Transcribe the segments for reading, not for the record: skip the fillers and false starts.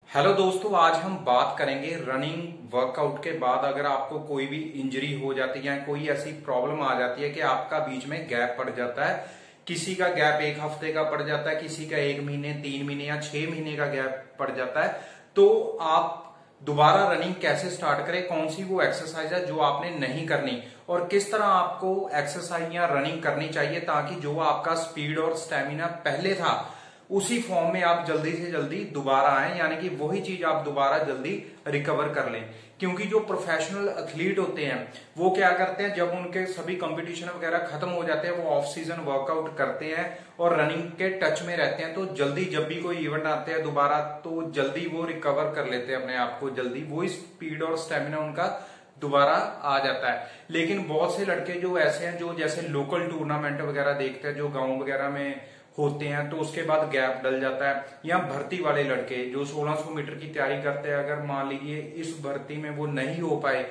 Hello दोस्तों, आज हम बात करेंगे रनिंग वर्कआउट के बाद अगर आपको कोई भी इंजरी हो जाती है या कोई ऐसी प्रॉब्लम आ जाती है कि आपका बीच में गैप पड़ जाता है। किसी का गैप एक हफ्ते का पड़ जाता है, किसी का 1 महीने 3 महीने या 6 महीने का गैप पड़ जाता है। तो आप दोबारा रनिंग कैसे स्टार्ट करें, कौन सी वो एक्सरसाइज है जो आपने नहीं करनी और किस तरह आपको एक्सरसाइज या रनिंग करनी चाहिए ताकि जो आपका स्पीड और स्टेमिना पहले था उसी फॉर्म में आप जल्दी से जल्दी दोबारा आए, यानी कि वही चीज आप दोबारा जल्दी रिकवर कर लें। क्योंकि जो प्रोफेशनल एथलीट होते हैं वो क्या करते हैं, जब उनके सभी कंपटीशन वगैरह खत्म हो जाते हैं वो ऑफ सीजन वर्कआउट करते हैं और रनिंग के टच में रहते हैं। तो जल्दी जब भी कोई इवेंट आते हैं दोबारा तो जल्दी वो रिकवर कर लेते हैं अपने आप को, जल्दी वही स्पीड और स्टेमिना उनका दोबारा आ जाता है। लेकिन बहुत से लड़के जो ऐसे हैं जो जैसे लोकल टूर्नामेंट वगैरह देखते हैं जो गांव वगैरह में होते हैं, तो उसके बाद गैप डल जाता है। या भर्ती वाले लड़के जो 1600 मीटर की तैयारी करते हैं, अगर मान लीजिए इस भर्ती में वो नहीं हो पाए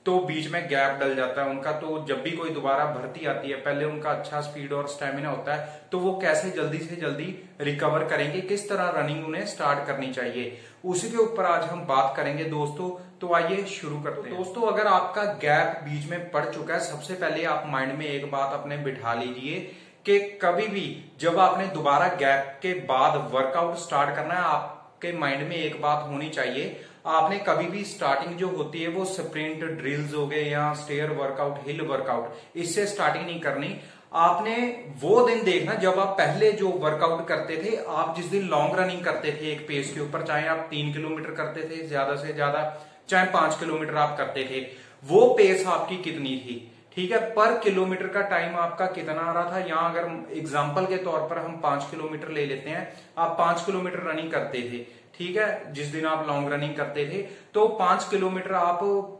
तो बीच में गैप डल जाता है उनका। तो जब भी कोई दोबारा भर्ती आती है पहले उनका अच्छा स्पीड और स्टेमिना होता है, तो वो कैसे जल्दी से जल्दी रिकवर करेंगे, किस तरह रनिंग उन्हें स्टार्ट करनी चाहिए, उसी के ऊपर आज हम बात करेंगे दोस्तों। तो आइए शुरू करते हैं। दोस्तों, अगर आपका गैप बीच में पड़ चुका है, सबसे पहले आप माइंड में एक बात अपने बिठा लीजिए कि कभी भी जब आपने दोबारा गैप के बाद वर्कआउट स्टार्ट करना है, आपके माइंड में एक बात होनी चाहिए, आपने कभी भी स्टार्टिंग जो होती है वो स्प्रिंट ड्रिल्स हो गए या स्टेयर वर्कआउट, हिल वर्कआउट, इससे स्टार्टिंग नहीं करनी। आपने वो दिन देखना जब आप पहले जो वर्कआउट करते थे, आप जिस दिन लॉन्ग रनिंग करते थे एक पेस के ऊपर, चाहे आप 3 किलोमीटर करते थे ज्यादा से ज्यादा, चाहे 5 किलोमीटर आप करते थे, वो पेस आपकी कितनी थी, ठीक है, पर किलोमीटर का टाइम आपका कितना आ रहा था। यहां अगर एग्जांपल के तौर पर हम 5 किलोमीटर ले लेते हैं, आप 5 किलोमीटर रनिंग करते थे, ठीक है, जिस दिन आप लॉन्ग रनिंग करते थे, तो 5 किलोमीटर आप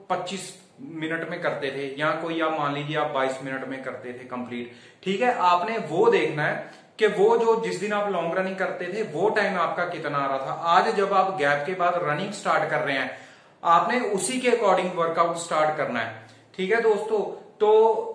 25 मिनट में करते थे, या कोई आप मान लीजिए आप 22 मिनट में करते थे कंप्लीट, ठीक है। आपने वो देखना है कि वो जो जिस दिन आप लॉन्ग रनिंग करते थे वो टाइम आपका कितना आ रहा था। आज जब आप गैप के बाद रनिंग स्टार्ट कर रहे हैं, आपने उसी के अकॉर्डिंग वर्कआउट स्टार्ट करना है, ठीक है दोस्तों। तो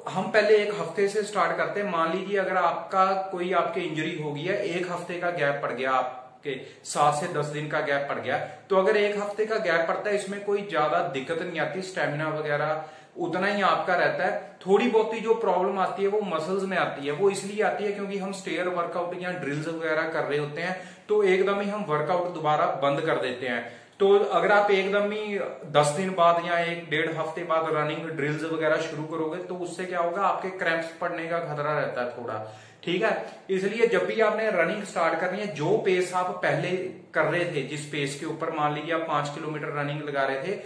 हम पहले एक हफ्ते से स्टार्ट करते हैं। मान लीजिए अगर आपका कोई आपके इंजरी हो गई है, एक हफ्ते का गैप पड़ गया, आपके 7 से 10 दिन का गैप पड़ गया, तो अगर एक हफ्ते का गैप पड़ता है इसमें कोई ज्यादा दिक्कत नहीं आती, स्टेमिना वगैरह उतना ही आपका रहता है। थोड़ी बहुत ही जो प्रॉब्लम आती है वो मसल्स में आती है, वो इसलिए आती है क्योंकि हम स्टेयर वर्कआउट या ड्रिल्स वगैरह कर रहे होते हैं, तो एकदम ही हम वर्कआउट दोबारा बंद कर देते हैं। तो अगर आप एकदम ही 10 दिन बाद या 1-1.5 हफ्ते बाद रनिंग ड्रिल्स वगैरह शुरू करोगे तो उससे क्या होगा, आपके क्रैम्प्स पड़ने का खतरा रहता है थोड़ा, ठीक है। इसलिए जब भी आपने रनिंग स्टार्ट करनी है, जो पेस आप पहले कर रहे थे, जिस पेस के ऊपर मान लीजिए आप 5 किलोमीटर रनिंग लगा रहे थे,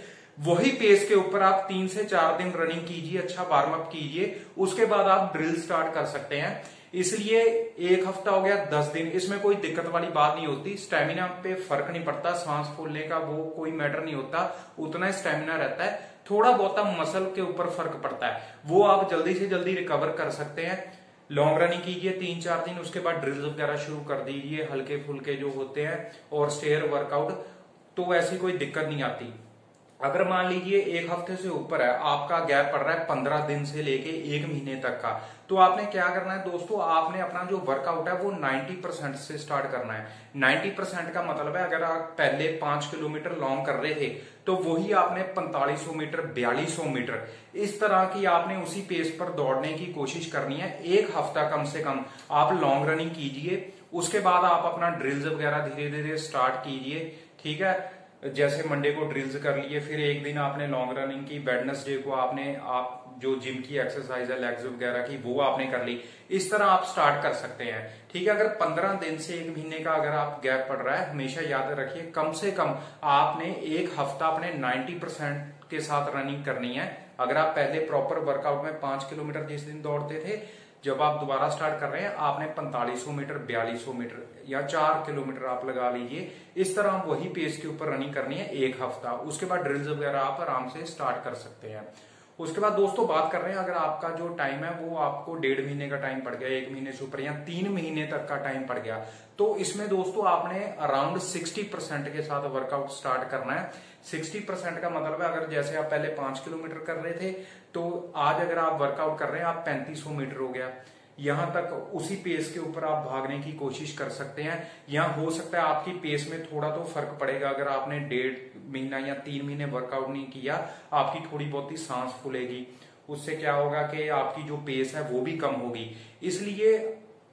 वही पेस के ऊपर आप 3 से 4 दिन रनिंग कीजिए, अच्छा वार्म अप कीजिए, उसके बाद आप ड्रिल स्टार्ट कर सकते हैं। इसलिए एक हफ्ता हो गया, 10 दिन, इसमें कोई दिक्कत वाली बात नहीं होती, स्टेमिना पे फर्क नहीं पड़ता, सांस फूलने का वो कोई मैटर नहीं होता, उतना स्टेमिना रहता है। थोड़ा बहुत मसल के ऊपर फर्क पड़ता है, वो आप जल्दी से जल्दी रिकवर कर सकते हैं। लॉन्ग रनिंग कीजिए 3-4 दिन, उसके बाद ड्रिल्स वगैरह शुरू कर दीजिए, हल्के फुल्के जो होते हैं, और स्टेयर वर्कआउट, तो ऐसी कोई दिक्कत नहीं आती। अगर मान लीजिए एक हफ्ते से ऊपर है, आपका गैप पड़ रहा है 15 दिन से लेके 1 महीने तक का, तो आपने क्या करना है दोस्तों, आपने अपना जो वर्कआउट है वो 90% से स्टार्ट करना है। 90% का मतलब है अगर आप पहले 5 किलोमीटर लॉन्ग कर रहे थे तो वही आपने 4500 मीटर, 4200 मीटर, इस तरह की आपने उसी पेस पर दौड़ने की कोशिश करनी है। एक हफ्ता कम से कम आप लॉन्ग रनिंग कीजिए, उसके बाद आप अपना ड्रिल्स वगैरह धीरे धीरे स्टार्ट कीजिए, ठीक है। जैसे मंडे को ड्रिल्स कर लिए, फिर एक दिन आपने लॉन्ग रनिंग की, वेडनेसडे को आपने आप जो जिम की एक्सरसाइज है लेग्स वगैरह की वो आपने कर ली, इस तरह आप स्टार्ट कर सकते हैं, ठीक है। अगर 15 दिन से 1 महीने का अगर आप गैप पड़ रहा है, हमेशा याद रखिए कम से कम आपने एक हफ्ता अपने 90% के साथ रनिंग करनी है। अगर आप पहले प्रॉपर वर्कआउट में 5 किलोमीटर जिस दिन दौड़ते थे, जब आप दोबारा स्टार्ट कर रहे हैं आपने 4500 मीटर, 4200 मीटर या 4 किलोमीटर आप लगा लीजिए, इस तरह वही पेस के ऊपर रनिंग करनी है एक हफ्ता। उसके बाद ड्रिल्स वगैरह आप आराम से स्टार्ट कर सकते हैं। उसके बाद दोस्तों बात कर रहे हैं, अगर आपका जो टाइम है वो आपको 1.5 महीने का टाइम पड़ गया, 1 महीने से ऊपर या 3 महीने तक का टाइम पड़ गया, तो इसमें दोस्तों आपने अराउंड 60% के साथ वर्कआउट स्टार्ट करना है। 60% का मतलब है अगर जैसे आप पहले 5 किलोमीटर कर रहे थे, तो आज अगर आप वर्कआउट कर रहे हैं आप 3500 मीटर हो गया, यहाँ तक उसी पेस के ऊपर आप भागने की कोशिश कर सकते हैं। यहाँ हो सकता है आपकी पेस में थोड़ा तो फर्क पड़ेगा, अगर आपने 1.5 महीना या 3 महीने वर्कआउट नहीं किया, आपकी थोड़ी बहुत ही सांस फूलेगी, उससे क्या होगा कि आपकी जो पेस है वो भी कम होगी। इसलिए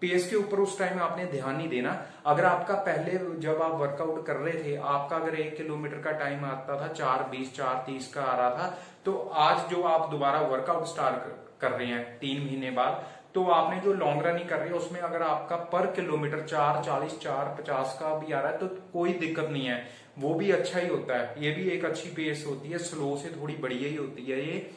पेस के ऊपर उस टाइम आपने ध्यान नहीं देना। अगर आपका पहले जब आप वर्कआउट कर रहे थे, आपका अगर 1 किलोमीटर का टाइम आता था 4:20 4:30 का आ रहा था, तो आज जो आप दोबारा वर्कआउट स्टार्ट कर रहे हैं 3 महीने बाद, तो आपने जो लॉन्ग रनिंग कर रही है उसमें अगर आपका पर किलोमीटर 4:40 4:50 का भी आ रहा है तो कोई दिक्कत नहीं है, वो भी अच्छा ही होता है। ये भी एक अच्छी पेस होती है, स्लो से थोड़ी बढ़िया ही होती है ये।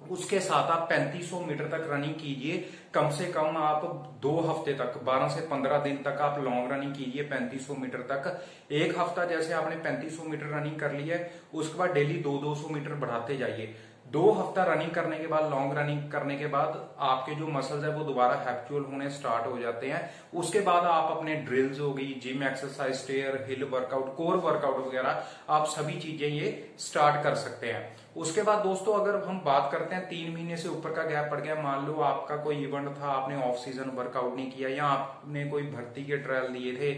उसके साथ आप 3500 मीटर तक रनिंग कीजिए, कम से कम आप 2 हफ्ते तक, 12 से 15 दिन तक आप लॉन्ग रनिंग कीजिए 3500 मीटर तक। एक हफ्ता जैसे आपने 3500 मीटर रनिंग कर ली है, उसके बाद डेली 200 मीटर बढ़ाते जाइए। 2 हफ्ता रनिंग करने के बाद, लॉन्ग रनिंग करने के बाद आपके जो मसल्स है वो दोबारा हैप्चुअल होने स्टार्ट हो जाते हैं। उसके बाद आप अपने ड्रिल्स होगी, जिम एक्सरसाइज, स्टेयर, हिल वर्कआउट, कोर वर्कआउट वगैरह, आप सभी चीजें ये स्टार्ट कर सकते हैं। उसके बाद दोस्तों अगर हम बात करते हैं 3 महीने से ऊपर का गैप पड़ गया, मान लो आपका कोई इवेंट था, आपने ऑफ सीजन वर्कआउट नहीं किया, या आपने कोई भर्ती के ट्रायल दिए थे,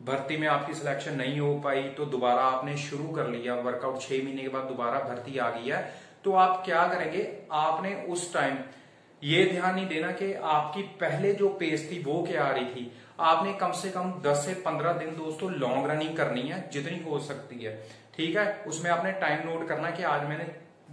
भर्ती में आपकी सिलेक्शन नहीं हो पाई, तो दोबारा आपने शुरू कर लिया वर्कआउट, 6 महीने के बाद दोबारा भर्ती आ गई है, तो आप क्या करेंगे, आपने उस टाइम ये ध्यान नहीं देना कि आपकी पहले जो पेस थी वो क्या आ रही थी। आपने कम से कम 10 से 15 दिन दोस्तों लॉन्ग रनिंग करनी है जितनी हो सकती है, ठीक है। उसमें आपने टाइम नोट करना कि आज मैंने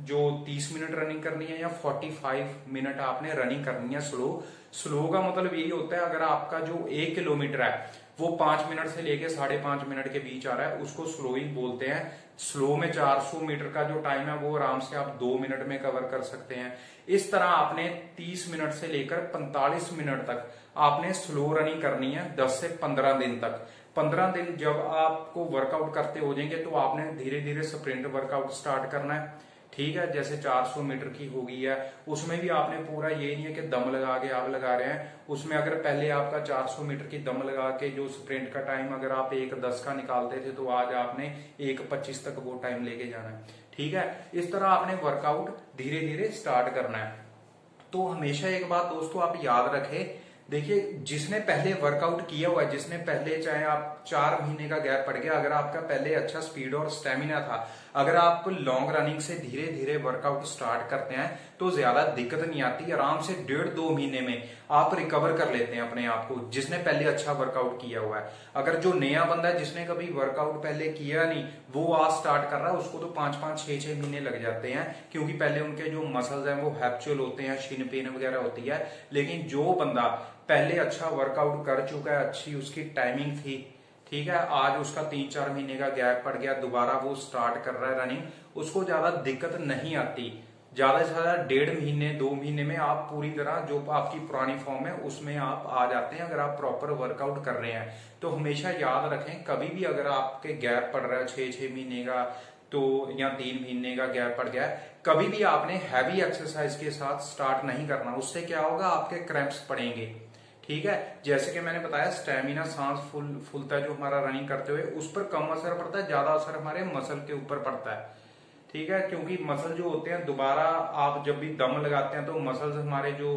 जो 30 मिनट रनिंग करनी है या 45 मिनट आपने रनिंग करनी है स्लो। स्लो का मतलब यही होता है, अगर आपका जो 1 किलोमीटर है वो 5 मिनट से लेके 5.5 मिनट के बीच आ रहा है, उसको स्लो ही बोलते हैं। स्लो में 400 मीटर का जो टाइम है वो आराम से आप 2 मिनट में कवर कर सकते हैं। इस तरह आपने 30 मिनट से लेकर 45 मिनट तक आपने स्लो रनिंग करनी है 10 से 15 दिन तक। 15 दिन जब आपको वर्कआउट करते हो जाएंगे तो आपने धीरे धीरे स्प्रिंट वर्कआउट स्टार्ट करना है, ठीक है। जैसे 400 मीटर की हो गई है, उसमें भी आपने पूरा ये नहीं है कि दम लगा के आप लगा रहे हैं। उसमें अगर पहले आपका 400 मीटर की दम लगा के जो स्प्रिंट का टाइम अगर आप 1:10 का निकालते थे, तो आज आपने 1:25 तक वो टाइम लेके जाना है, ठीक है। इस तरह आपने वर्कआउट धीरे धीरे स्टार्ट करना है। तो हमेशा एक बात दोस्तों आप याद रखें, देखिए जिसने पहले वर्कआउट किया हुआ है, जिसने पहले, चाहे आप 4 महीने का गैप पड़ गया, अगर आपका पहले अच्छा स्पीड और स्टेमिना था, अगर आप लॉन्ग रनिंग से धीरे धीरे वर्कआउट स्टार्ट करते हैं तो ज्यादा दिक्कत नहीं आती। आराम से 1.5-2 महीने में आप रिकवर कर लेते हैं अपने आप को, जिसने पहले अच्छा वर्कआउट किया हुआ है। अगर जो नया बंदा है जिसने कभी वर्कआउट पहले किया नहीं, वो आज स्टार्ट कर रहा है, उसको तो 5-5 6-6 महीने लग जाते हैं, क्योंकि पहले उनके जो मसल्स हैं वो हैप्चुअल होते हैं, शिन पेन वगैरह होती है। लेकिन जो बंदा पहले अच्छा वर्कआउट कर चुका है, अच्छी उसकी टाइमिंग थी, ठीक है, आज उसका 3-4 महीने का गैप पड़ गया, दोबारा वो स्टार्ट कर रहा है रनिंग, उसको ज्यादा दिक्कत नहीं आती। ज्यादा से ज्यादा 1.5 महीने 2 महीने में आप पूरी तरह जो आपकी पुरानी फॉर्म है उसमें आप आ जाते हैं, अगर आप प्रॉपर वर्कआउट कर रहे हैं। तो हमेशा याद रखें, कभी भी अगर आपके गैप पड़ रहा है 6-6 महीने का, तो या 3 महीने का गैप पड़ गया है, कभी भी आपने हैवी एक्सरसाइज के साथ स्टार्ट नहीं करना। उससे क्या होगा, आपके क्रैम्प्स पड़ेंगे, ठीक है। जैसे कि मैंने बताया, स्टेमिना, सांस फूलता जो हमारा रनिंग करते हुए, उस पर कम असर पड़ता है, ज्यादा असर हमारे मसल के ऊपर पड़ता है, ठीक है। क्योंकि मसल जो होते हैं, दोबारा आप जब भी दम लगाते हैं तो मसल्स हमारे जो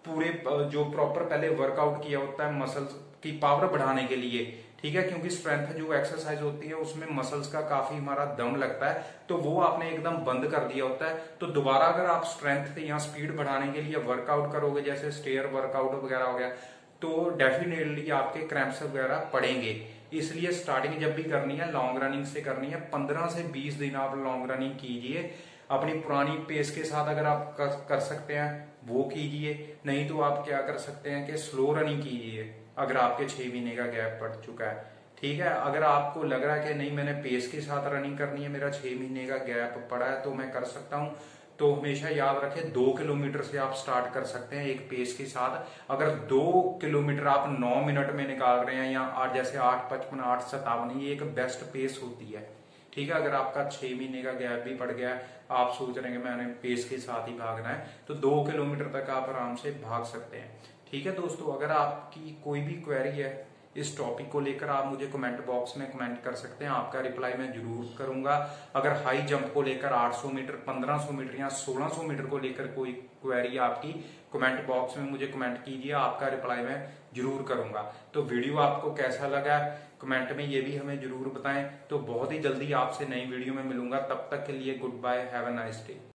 पूरे जो प्रॉपर पहले वर्कआउट किया होता है मसल्स की पावर बढ़ाने के लिए, ठीक है, क्योंकि स्ट्रेंथ जो एक्सरसाइज होती है उसमें मसल्स का काफी हमारा दम लगता है, तो वो आपने एकदम बंद कर दिया होता है। तो दोबारा अगर आप स्ट्रेंथ या स्पीड बढ़ाने के लिए वर्कआउट करोगे, जैसे स्टेयर वर्कआउट वगैरह हो गया, तो डेफिनेटली आपके क्रैम्प्स वगैरह पड़ेंगे। इसलिए स्टार्टिंग जब भी करनी है लॉन्ग रनिंग से करनी है। 15 से 20 दिन आप लॉन्ग रनिंग कीजिए अपनी पुरानी पेस के साथ, अगर आप कर सकते हैं वो कीजिए, नहीं तो आप क्या कर सकते हैं कि स्लो रनिंग कीजिए अगर आपके 6 महीने का गैप पड़ चुका है, ठीक है। अगर आपको लग रहा है कि नहीं मैंने पेस के साथ रनिंग करनी है, मेरा 6 महीने का गैप पड़ा है तो मैं कर सकता हूं, तो हमेशा याद रखें 2 किलोमीटर से आप स्टार्ट कर सकते हैं एक पेस के साथ। अगर 2 किलोमीटर आप 9 मिनट में निकाल रहे हैं, या जैसे 8:55 8:57, ये एक बेस्ट पेस होती है, ठीक है। अगर आपका 6 महीने का गैप भी पड़ गया, आप सोच रहे हैं कि मैंने पेस के साथ ही भागना है, तो 2 किलोमीटर तक आप आराम से भाग सकते हैं, ठीक है दोस्तों। अगर आपकी कोई भी क्वेरी है इस टॉपिक को लेकर आप मुझे कमेंट बॉक्स में कमेंट कर सकते हैं, आपका रिप्लाई मैं जरूर करूंगा। अगर हाई जंप को लेकर 800 मीटर, 1500 मीटर या 1600 मीटर को लेकर कोई क्वेरी आपकी, कमेंट बॉक्स में मुझे कमेंट कीजिए, आपका रिप्लाई मैं जरूर करूंगा। तो वीडियो आपको कैसा लगा कमेंट में ये भी हमें जरूर बताएं। तो बहुत ही जल्दी आपसे नई वीडियो में मिलूंगा, तब तक के लिए goodbye, have a nice day.